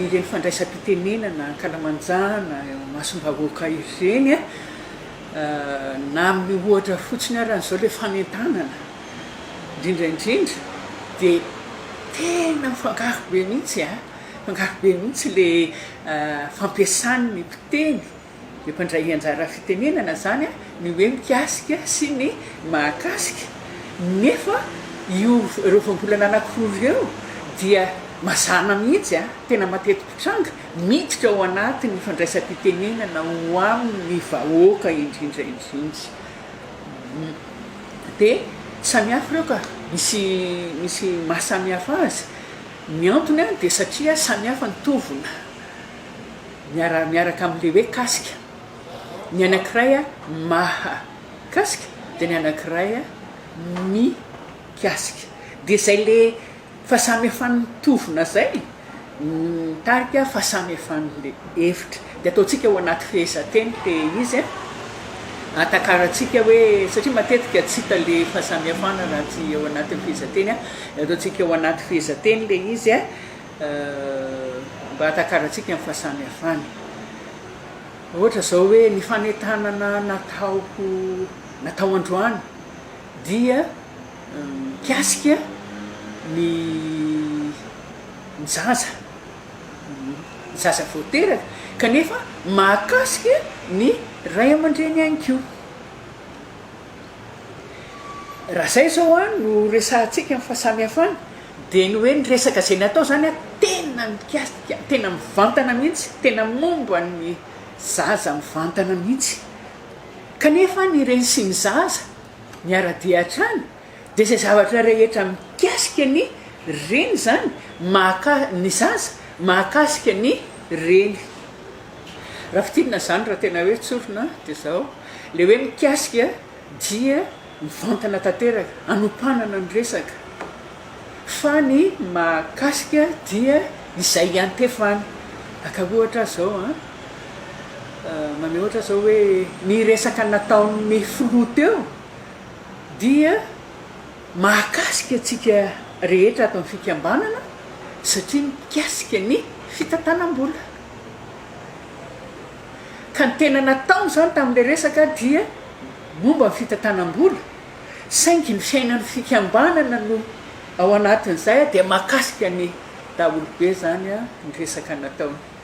ireny fandraisam-pitenenana ankalamanjana masom-bahoaka ireny na amin'ny ohatra fotsiny ara n'izao le fanentanana indrindraindrindra dia tena mifangarobe mihitsy fangarobe mihitsy le fampiasan'ny mpiteny le mpandray anjara fitenenana zany ny hoe mikasika sy ny mahakasika nefa io ireo voambolana anankiroa ireo dia mazana mihitsy tena mateti-pitranga miditra ao anatin'ny fandraisam-pitenenana ho amin'ny vahoaka indrindraindrindra dia samihafa ireo ka misy mahasamihafa azy ny antony dia satria samihafa ny tovona miaraka amin'le hoe kasika ny anankiray mahakasika dia ny anankiray mikasika dia zay le fahasamihafan'ny tovona zay tarika fahasamihafan'le hevitra dia ataontsika ao anaty fehezanteny dia izy atakarantsika hoe satria matetika tsy hita le fahasamihafana raha tsy ao anatin'ny fehezanteny ataontsika ao anaty fehezanteny le izy mba atakarantsika amin'ny fahasamihafana ohatra zao hoe ny fanentanana natao androany dia mikasika ny zaza voateraka kanefa mahakasika ny ray aman-dreny ihany koa raha zay zao no resahantsika amin'ny fahasamihafana dia ny hoe ny resaka zay natao zany tena mikasika tena mivantana mihitsy tena momba ny zaza mivantana mihitsy kanefa ny reny sy ny zaza miara-dia hatrany dia zay zavatra rehetra mikasika ny reny zany ny zaza mahakasika ny reny raha fitinina zany raha tena hoe tsorona dia zao le hoe mikasika dia mivantana tanteraka anompanana ny resaka fa ny mahakasika dia izay iantefany aka ohatra zao mame ohatra zao hoe ny resaka nataon'ny filoha teo dia mahakasika atsika rehetra atao amin'ny fikambanana satria mikasika ny fitantanam-bola ka ny tena nataony zany tamin'le resaka dia momba ny fitantanam-bola saingy ny fiainan'ny fikambanana no ao anatin'izay dia mahakasika ny daholobe zany ny resaka nataony